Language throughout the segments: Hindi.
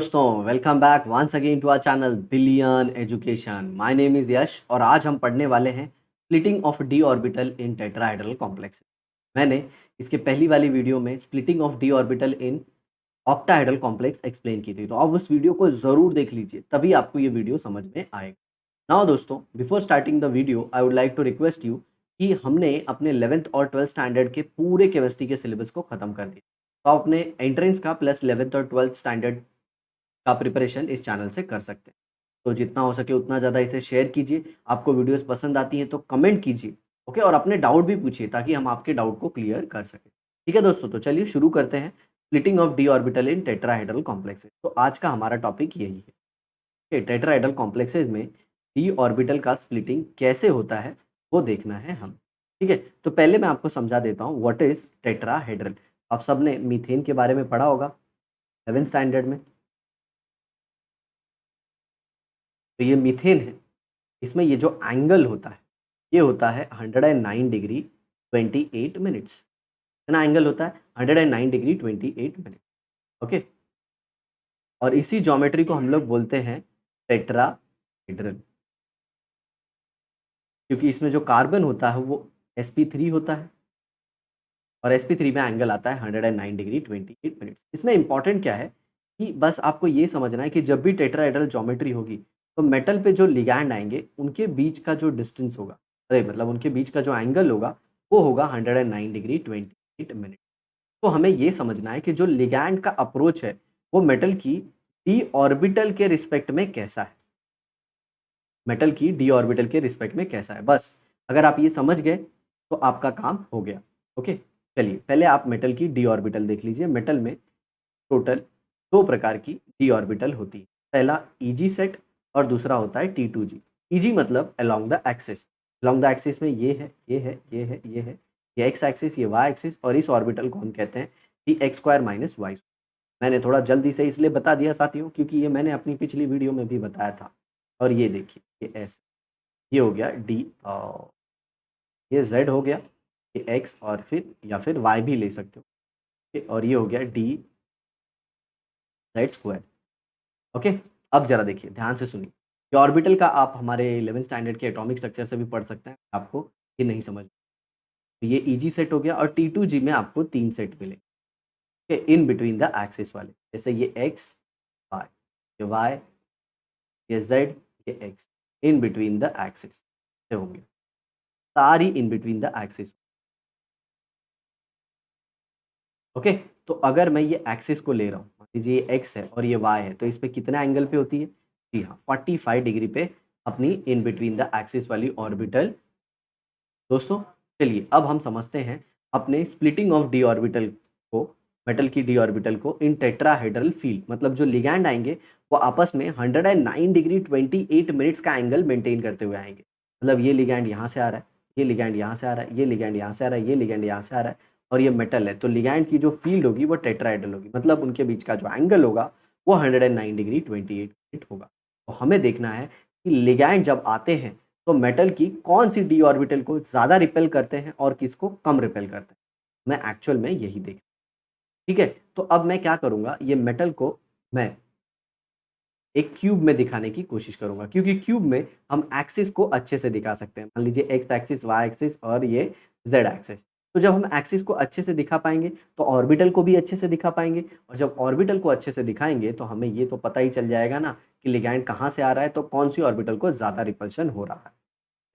दोस्तों, welcome back once again to our channel billion education. My name is Yash और आज हम पढ़ने वाले हैं splitting of D orbital in tetrahedral complex. मैंने इसके पहली वाली वीडियो में splitting of D orbital in octahedral complex explain की थी, तो आप उस वीडियो को ज़रूर देख लीजिए, तभी आपको ये वीडियो समझ में आएगा। नाउ दोस्तों, before starting the video I would like to request you कि हमने अपने 11th और 12th स्टैंडर्ड के पूरे केमिस्ट्री के सिलेबस को खत्म कर दिया। तो आप अपने एंट्रेंस का प्लस 11th और 12th स्टैंडर्ड का प्रिपरेशन इस चैनल से कर सकते हैं। तो जितना हो सके उतना ज़्यादा इसे शेयर कीजिए। आपको वीडियोस पसंद आती हैं तो कमेंट कीजिए, ओके? और अपने डाउट भी पूछिए ताकि हम आपके डाउट को क्लियर कर सकें। ठीक है दोस्तों, तो चलिए शुरू करते हैं splitting of D orbital in tetrahedral complexes. तो आज का हमारा टॉपिक यही है कि टेट्राहेड्रल कॉम्प्लेक्सेस में डी ऑर्बिटल का स्प्लिटिंग कैसे होता है, वो देखना है हम। ठीक है, तो पहले मैं आपको समझा देता हूँ व्हाट इज़ टेट्राहेड्रल। आप सबने मीथेन के बारे में पढ़ा होगा 11th स्टैंडर्ड में। तो ये मीथेन है, इसमें ये जो एंगल होता है, ये होता है 109 डिग्री 28 मिनट्स। कितना एंगल होता है? 109 डिग्री 28 मिनट, ओके? और इसी ज्योमेट्री को हम लोग बोलते हैं टेट्राहेड्रल, क्योंकि इसमें जो कार्बन होता है वो sp3 होता है और sp3 में एंगल आता है 109 डिग्री 28 मिनट्स। इसमें इंपॉर्टेंट क्या है कि बस आपको ये समझना है कि जब भी टेट्राहेड्रल ज्योमेट्री होगी, तो मेटल पे जो लिगैंड आएँगे, उनके बीच का जो डिस्टेंस होगा, अरे मतलब उनके बीच का जो एंगल होगा, वो होगा 109 डिग्री 28 मिनट। तो हमें ये समझना है कि जो लिगैंड का अप्रोच है, वो मेटल की डी ऑर्बिटल के रिस्पेक्ट में कैसा है। मेटल की डी ऑर्बिटल के रिस्पेक्ट में कैसा है, बस अगर आप ये समझ गए तो आपका काम हो गया। ओके, चलिए पहले आप मेटल की डी ऑर्बिटल देख लीजिए। मेटल में टोटल 2 प्रकार की डी ऑर्बिटल होती है। पहला ईजी सेट और दूसरा होता है T2G। ईजी मतलब along the axis. Along the axis में ये है, ये है, ये है, ये है, ये एक्स एक्सिस, ये वाई एक्सिस, और इस ऑर्बिटल को हम कहते हैं Tx स्क्वायर माइनस वाई। मैंने थोड़ा जल्दी से इसलिए बता दिया साथियों, क्योंकि ये मैंने अपनी पिछली वीडियो में भी बताया था। और ये देखिए, ये ऐसे, ये हो गया डी, और ये जेड हो गया, ये एक्स, और फिर या फिर वाई भी ले सकते हो, okay? और ये हो गया डी जेड स्क्वायर। ओके, अब जरा देखिए, ध्यान से सुनिए। ये ऑर्बिटल का आप हमारे 11th स्टैंडर्ड के एटॉमिक स्ट्रक्चर से भी पढ़ सकते हैं, आपको ये नहीं समझ। तो ये ईजी सेट हो गया, और T2G में आपको 3 सेट मिले, इन बिटवीन द एक्सिस वाले, जैसे ये एक्स वाई, ये वाई, ये जेड, ये x, in between the axis से होंगे, सारी इन बिटवीन द एक्सिस। ओके, तो अगर मैं ये एक्सिस को ले रहा हूँ, मान लीजिए ये एक्स है और ये वाई है, तो इस पे कितना एंगल पे होती है? जी हाँ, 45 डिग्री पे अपनी इन बिटवीन द एक्सिस वाली ऑर्बिटल। दोस्तों, चलिए अब हम समझते हैं अपने स्प्लिटिंग ऑफ डी ऑर्बिटल को, मेटल की डी ऑर्बिटल को इन टेट्राहेड्रल फील्ड। मतलब जो लिगैंड आएंगे वो आपस में 109 डिग्री 28 मिनट्स का एंगल मेंटेन करते हुए आएंगे। मतलब ये लिगैंड यहाँ से आ रहा है, ये लिगैंड यहाँ से आ रहा है, ये लिगैंड यहाँ से आ रहा है, ये लिगैंड यहाँ से आ रहा है, और ये मेटल है, तो लिगैंड की जो फील्ड होगी वो टेट्राहेड्रल होगी। मतलब उनके बीच का जो एंगल होगा वो 109 डिग्री 28 मिनट होगा। तो हमें देखना है कि लिगैंड जब आते हैं तो मेटल की कौन सी डी ऑर्बिटल को ज़्यादा रिपेल करते हैं और किसको कम रिपेल करते हैं। मैं एक्चुअल में यही देख, ठीक है? तो अब मैं क्या करूँगा, ये मेटल को मैं एक क्यूब में दिखाने की कोशिश करूँगा, क्योंकि क्यूब में हम एक्सिस को अच्छे से दिखा सकते हैं। मान लीजिए एक्स एक्सिस, वाई एक्सिस और ये जेड एक्सिस। तो जब हम एक्सिस को अच्छे से दिखा पाएँगे, तो ऑर्बिटल को भी अच्छे से दिखा पाएँगे, और जब ऑर्बिटल को अच्छे से दिखाएँगे, तो हमें ये तो पता ही चल जाएगा ना कि लिगैंड कहाँ से आ रहा है, तो कौन-सी ऑर्बिटल को ज़्यादा रिपल्शन हो रहा है।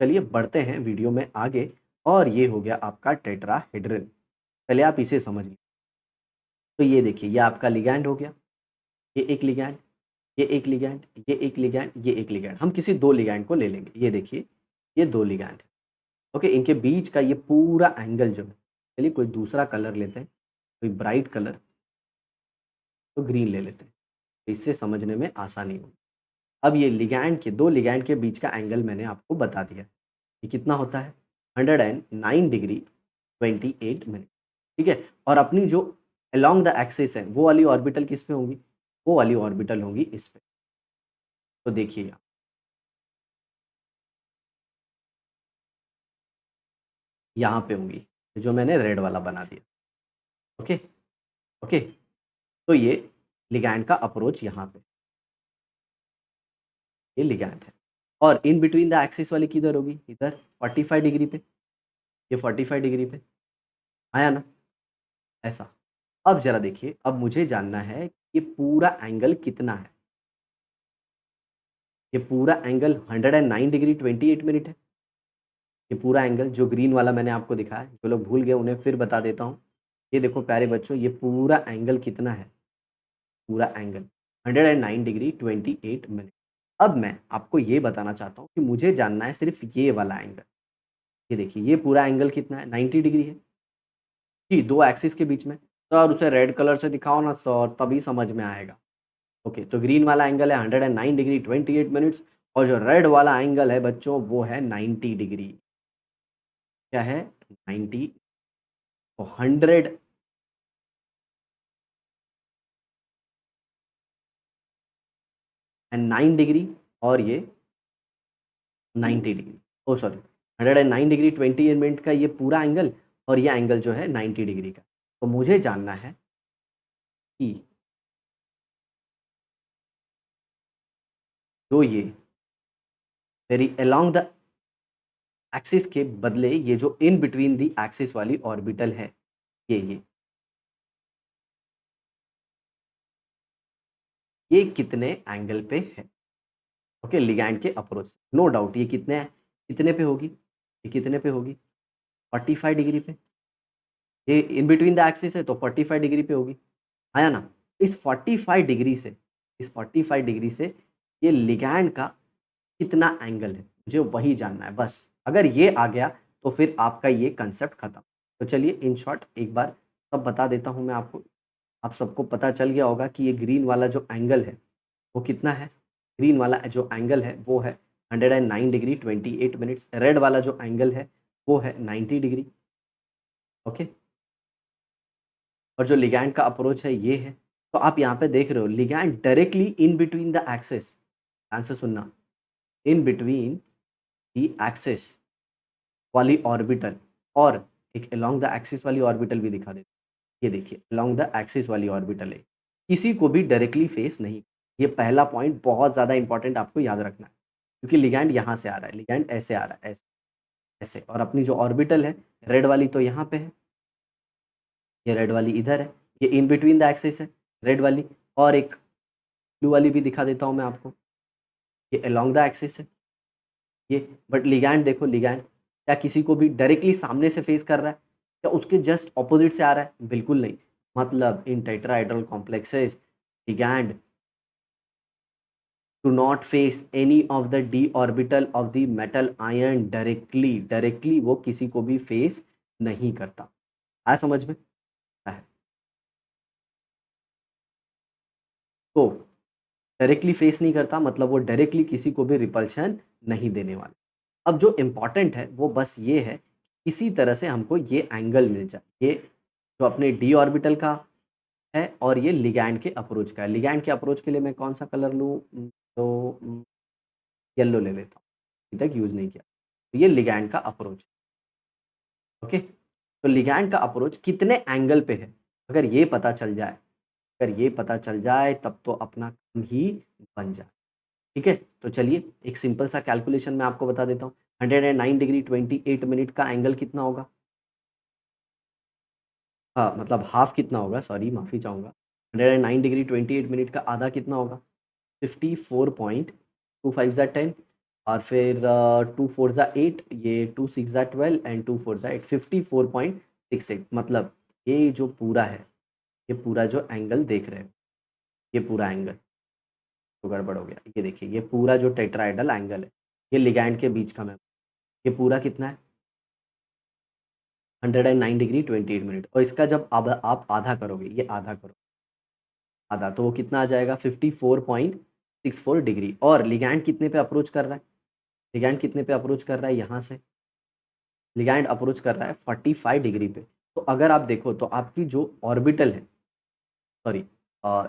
चलिए बढ़ते हैं वीडियो में आगे, और ये हो गया आपका टेट्राहेड्रल। पहले आप इसे समझिए। तो ये देखिए, ये आपका लिगैंड हो गया, ये एक लिगैंड, ये एक लिगैंड, ये एक लिगैंड, ये एक लिगैंड। हम किसी 2 लिगैंड को ले लेंगे। ये देखिए, ये 2 लिगैंड है। ओके, इनके बीच का ये पूरा एंगल जो है, चलिए कोई दूसरा कलर लेते हैं, कोई ब्राइट कलर, तो ग्रीन ले लेते हैं, तो इससे समझने में आसानी होगी। अब ये लिगैंड के 2 लिगैंड के बीच का एंगल मैंने आपको बता दिया। ये कितना होता है? 109 डिग्री 28 मिनट, ठीक है? और अपनी जो अलोंग द एक्सिस है, वो वाली ऑर्बिटल किस पे होंगी? वो वाली ऑर्बिटल होंगी इस पे। तो देखिए यहाँ, यहाँ पे होंगी, जो मैंने रेड वाला बना दिया। Okay, okay. तो ये लिगैंड का अप्रोच यहाँ पे, ये लिगैंड है। और इन बिटवीन द एक्सिस वाली किधर होगी? इधर 45 डिग्री पे, ये 45 डिग्री पे आया ना, ऐसा। अब ज़रा देखिए, अब मुझे जानना है ये पूरा एंगल कितना है? ये पूरा एंगल 109 डिग्री 28 मिनट है। ये पूरा एंगल जो ग्रीन वाला मैंने आपको दिखाया, जो लोग भूल गए उन्हें फिर बता देता हूँ। ये देखो प्यारे बच्चों, ये पूरा एंगल कितना है? पूरा एंगल 109 डिग्री 28 मिनट। अब मैं आपको ये बताना चाहता हूँ कि मुझे जानना है सिर्फ़ ये वाला एंगल। ये देखिए, ये पूरा एंगल कितना है? 90 डिग्री है। जी, 2 एक्सिस के बीच में। सर उसे रेड कलर से दिखाओ ना सर, तभी समझ में आएगा। ओके, तो ग्रीन वाला एंगल है 109 डिग्री 28 मिनट्स और जो रेड वाला एंगल है बच्चों वो है 90 डिग्री। क्या है? 90। तो 100 एंड 9 डिग्री और ये 90 degree. Oh sorry, 109 degree 28 minute का ये पूरा एंगल और ये एंगल जो है 90 डिग्री का। तो मुझे जानना है कि जो ये वेरी अलोंग द एक्सिस के बदले ये जो इन बिटवीन द एक्सिस वाली ऑर्बिटल है, ये कितने एंगल पे है? ओके, लिगैंड के अप्रोच नो डाउट ये कितने पे होगी? ये कितने पे होगी? 45 डिग्री पे। ये इन बिटवीन द एक्सिस है तो 45 डिग्री पे होगी, आया ना? इस 45 डिग्री से इस 45 डिग्री से ये लिगैंड का कितना एंगल है? मुझे वही जानना है बस। अगर ये आ गया तो फिर आपका ये कांसेप्ट खत्म। तो चलिए इन शॉर्ट एक बार सब बता देता हूँ मैं आपको। आप सबको पता चल गया होगा कि ये ग्रीन वाला जो एंगल है वो कितना है? ग्रीन वाला जो एंगल है वो है 109 डिग्री 28 मिनट्स। रेड वाला जो एंगल है वो है 90 डिग्री। ओके, और जो लिगैंड का अप्रोच है ये है। तो आप यहाँ पे देख रहे हो ligand directly in between the axis, ध्यान से सुनना, इन बिटवीन द एक्सिस वाली ऑर्बिटल और एक अलोंग द एक्सिस वाली ऑर्बिटल भी दिखा देते। ये देखिए अलोंग द एक्सिस वाली ऑर्बिटल है, किसी को भी डायरेक्टली फेस नहीं। ये पहला पॉइंट बहुत ज़्यादा इंपॉर्टेंट आपको याद रखना है, क्योंकि लिगैंड यहाँ से आ रहा है, लिगैंड ऐसे आ रहा है, ऐसे ऐसे। और अपनी जो ऑर्बिटल है रेड वाली तो यहाँ पे है, ये रेड वाली इधर है, ये इन बिटवीन द एक्सिस है रेड वाली। और एक ब्लू वाली भी दिखा देता हूँ मैं आपको, ये अलोंग द एक्सिस है ये। बट लिगैंड देखो, लिगैंड क्या किसी को भी डायरेक्टली सामने से फेस कर रहा है? क्या उसके जस्ट ऑपोजिट से आ रहा है? बिल्कुल नहीं। मतलब इन tetrahedral complexes ligand do not face any of the d orbital of the metal ion directly वो किसी को भी फेस नहीं करता। आया समझ में? है। तो डायरेक्टली फेस नहीं करता मतलब वो डायरेक्टली किसी को भी रिपल्शन नहीं देने वाला। अब जो इम्पोर्टेंट है वो बस ये है, किसी तरह से हमको ये एंगल मिल जाए। ये जो अपने डी ऑर्बिटल का है और ये लिगैंड के अप्रोच का है। लिगैंड के अप्रोच के लिए मैं कौन सा कलर लूँ? तो येलो ले लेता हूँ, अभी तक यूज़ नहीं किया। तो ये लिगैंड का अप्रोच, ओके। तो लिगैंड का अप्रोच कितने एंगल पे है? अगर ये पता चल जाए, अगर ये पता चल जाए तब तो अपना काम ही बन जाए। ठीक है, तो चलिए एक सिंपल सा कैलकुलेशन मैं आपको बता देता हूँ। 109 डिग्री 28 मिनट का एंगल कितना होगा? हाँ, मतलब हाफ कितना होगा, सॉरी माफ़ी चाहूँगा। 109 डिग्री 28 मिनट का आधा कितना होगा? 54.2 5 ज़ा 10 और फिर 2 4 ज़ा 8, ये 2 6 ज़ा 12 एंड 2 4 ज़ा 8, 54.68। मतलब ये जो पूरा है, ये पूरा जो एंगल देख रहे हो, ये पूरा एंगल तो गड़बड़ हो गया। ये देखिए, ये पूरा जो टेट्राहेड्रल एंगल है, ये लिगैंड के बीच का मैं, ये पूरा कितना है? 109 डिग्री 28 मिनट। और इसका जब अब आप आधा करोगे, ये आधा करो, आधा तो वो कितना आ जाएगा? 54.64 डिग्री। और लिगैंड कितने पे अप्रोच कर रहा है? लिगैंड कितने पे अप्रोच कर रहा है? यहाँ से लिगैंड अप्रोच कर रहा है 45 डिग्री पे। तो अगर आप देखो तो आपकी जो ऑर्बिटल है, सॉरी,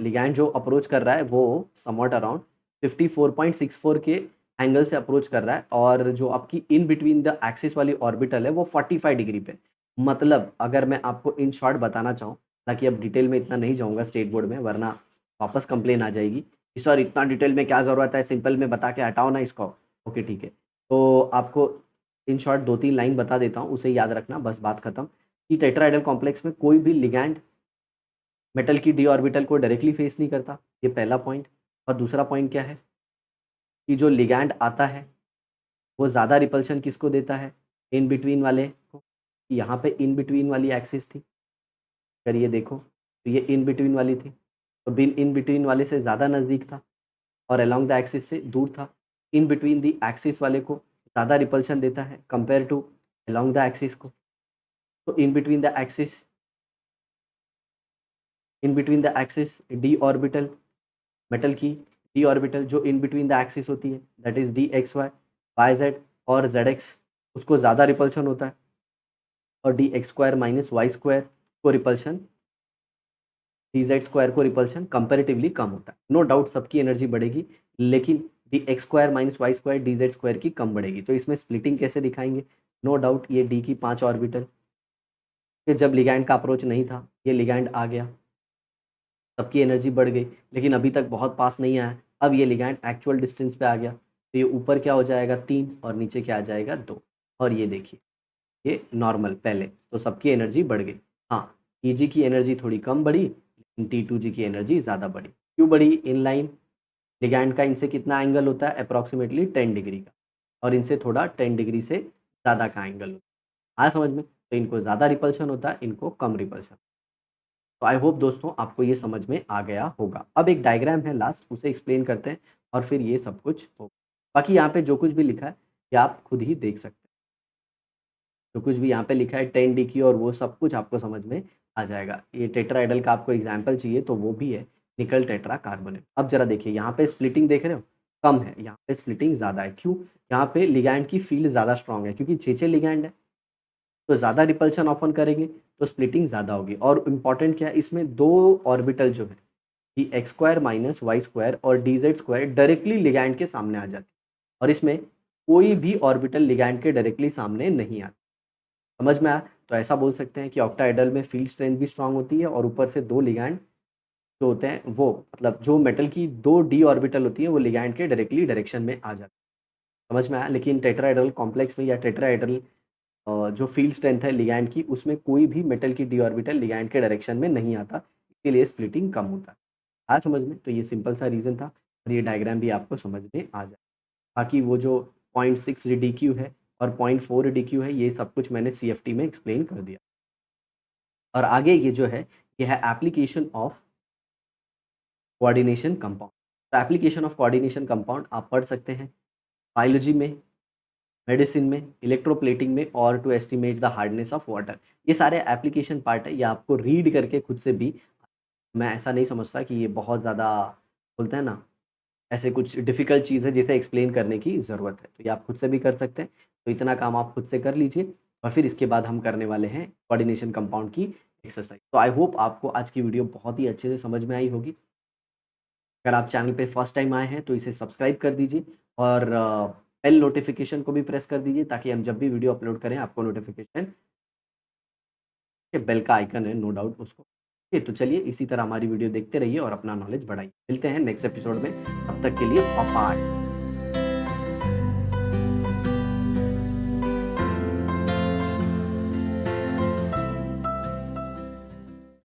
लिगैंड जो अप्रोच कर रहा है वो समवॉट अराउंड 54.64 के एंगल से अप्रोच कर रहा है और जो आपकी इन बिटवीन द एक्सिस वाली ऑर्बिटल है वो 45 डिग्री पे। मतलब अगर मैं आपको इन शॉर्ट बताना चाहूँ, ताकि अब डिटेल में इतना नहीं जाऊँगा स्टेट बोर्ड में, वरना वापस कंप्लेन आ जाएगी कि सर इतना डिटेल में क्या ज़रूरत है, सिंपल में बता के हटाओ ना इसको। ओके ठीक है। तो आपको इन शॉर्ट 2-3 लाइन बता देता हूँ, उसे याद रखना, बस बात खत्म। कि टेट्राहेड्रल कॉम्प्लेक्स में कोई भी लिगैंड मेटल की डी ऑर्बिटल को डायरेक्टली फेस नहीं करता, ये पहला पॉइंट। और दूसरा पॉइंट क्या है कि जो लिगैंड आता है वो ज़्यादा रिपल्शन किसको देता है, इन बिटवीन वाले को। यहाँ पे इन बिटवीन वाली एक्सिस थी, अगर ये देखो तो ये इन बिटवीन वाली थी, तो बिन इन बिटवीन वाले से ज़्यादा नज़दीक था और अलोंग द एक्सिस से दूर था। इन बिटवीन द एक्सिस वाले को ज़्यादा रिपल्शन देता है compare to along the axis को। तो in between the axis D orbital, metal की डी ऑर्बिटल जो इन बिटवीन द एक्सिस होती है, that is D X Y, Y Z और जेड एक्स, उसको ज़्यादा रिपल्शन होता है। और D X square minus Y square को रिपल्शन, डी जेड स्क्वायर को रिपल्शन कंपेरेटिवली कम होता है। नो डाउट सबकी एनर्जी बढ़ेगी, लेकिन D X square minus Y square D Z square की कम बढ़ेगी। तो इसमें स्प्लिटिंग कैसे दिखाएंगे? नो डाउट ये डी की 5 ऑर्बिटल, कि जब लिगैंड का अप्रोच नहीं था, ये लिगैंड आ गया, सबकी एनर्जी बढ़ गई, लेकिन अभी तक बहुत पास नहीं आया। अब ये लिगैंड एक्चुअल डिस्टेंस पे आ गया, तो ये ऊपर क्या हो जाएगा 3 और नीचे क्या आ जाएगा 2। और ये देखिए ये नॉर्मल पहले, तो सबकी एनर्जी बढ़ गई। हाँ, ईजी की एनर्जी थोड़ी कम बढ़ी, लेकिन T2G की एनर्जी ज़्यादा बढ़ी। क्यों बढ़ी? इन लाइन लिगैंड का इनसे कितना एंगल होता है? अप्रॉक्सीमेटली 10 डिग्री का, और इनसे थोड़ा 10 डिग्री से ज़्यादा का एंगल होता है। आया समझ में? तो इनको ज़्यादा रिपल्शन होता है, इनको कम रिपल्शन। तो आई होप दोस्तों आपको ये समझ में आ गया होगा। अब एक डायग्राम है लास्ट, उसे एक्सप्लेन करते हैं और फिर ये सब कुछ होगा। बाकी यहाँ पे जो कुछ भी लिखा है ये आप खुद ही देख सकते हैं। जो कुछ भी यहाँ पे लिखा है 10 डी की और वो सब कुछ आपको समझ में आ जाएगा। ये टेट्राहेड्रल का आपको एग्जाम्पल चाहिए तो वो भी है निकल टेट्रा कार्बोनेट। अब जरा देखिए यहाँ पे स्प्लिटिंग देख रहे हो, कम है, यहाँ पे स्प्लिटिंग ज़्यादा है। क्यों? यहाँ पे लिगैंड की फील्ड ज़्यादा स्ट्रॉन्ग है, क्योंकि 6 लिगैंड है, तो ज़्यादा रिपल्शन ऑफन करेंगे तो स्प्लिटिंग ज़्यादा होगी। और इम्पॉर्टेंट क्या है, इसमें 2 ऑर्बिटल जो है D X square minus Y square और D Z square directly ligand के सामने आ जाती है, और इसमें कोई भी ऑर्बिटल लिगैंड के डायरेक्टली सामने नहीं आता। समझ में आया? तो ऐसा बोल सकते हैं कि ऑक्टाहेड्रल में फील्ड स्ट्रेंथ भी स्ट्रांग होती है, और ऊपर से 2 लिगैंड जो होते हैं वो, मतलब जो मेटल की 2 डी ऑर्बिटल होती है वो लिगैंड के डायरेक्टली डायरेक्शन में आ जाती है। समझ में आया? लेकिन टेट्राहेड्रल कॉम्प्लेक्स में या टेट्राहेड्रल जो फील्ड स्ट्रेंथ है लिगैंड की, उसमें कोई भी मेटल की डी ऑर्बिटल लिगैंड के डायरेक्शन में नहीं आता, इसीलिए स्प्लिटिंग कम होता है। आया समझ में? तो ये सिंपल सा रीज़न था, और ये डायग्राम भी आपको समझ में आ जाए। बाकी वो जो 0.6 डीक्यू है और 0.4 डीक्यू है, ये सब कुछ मैंने सीएफटी में एक्सप्लेन कर दिया। और आगे ये जो है, ये है एप्लीकेशन ऑफ कोऑर्डिनेशन कंपाउंड। तो एप्लीकेशन ऑफ कोऑर्डिनेशन कंपाउंड आप पढ़ सकते हैं बायोलॉजी में, मेडिसिन में, इलेक्ट्रोप्लेटिंग में, और to estimate the hardness of water. ये सारे एप्लीकेशन पार्ट है, ये आपको रीड करके खुद से भी, मैं ऐसा नहीं समझता कि ये बहुत ज़्यादा, बोलते हैं ना, ऐसे कुछ डिफ़िकल्ट चीज़ है जिसे एक्सप्लेन करने की ज़रूरत है। तो ये आप खुद से भी कर सकते हैं। तो इतना काम आप खुद से कर लीजिए, और फिर इसके बाद हम करने वाले हैं कोऑर्डिनेशन कंपाउंड की एक्सरसाइज। तो आई होप आपको आज की वीडियो बहुत ही अच्छे से समझ में आई होगी। अगर आप चैनल पे फर्स्ट टाइम आए हैं तो इसे सब्सक्राइब कर दीजिए, और बेल नोटिफिकेशन को भी प्रेस कर दीजिए, ताकि हम जब भी वीडियो अपलोड करें आपको नोटिफिकेशन, ये बेल का आइकन है नो डाउट उसको। ओके, तो चलिए इसी तरह हमारी वीडियो देखते रहिए और अपना नॉलेज बढ़ाइए। मिलते हैं नेक्स्ट एपिसोड में, तब तक के लिए बाय।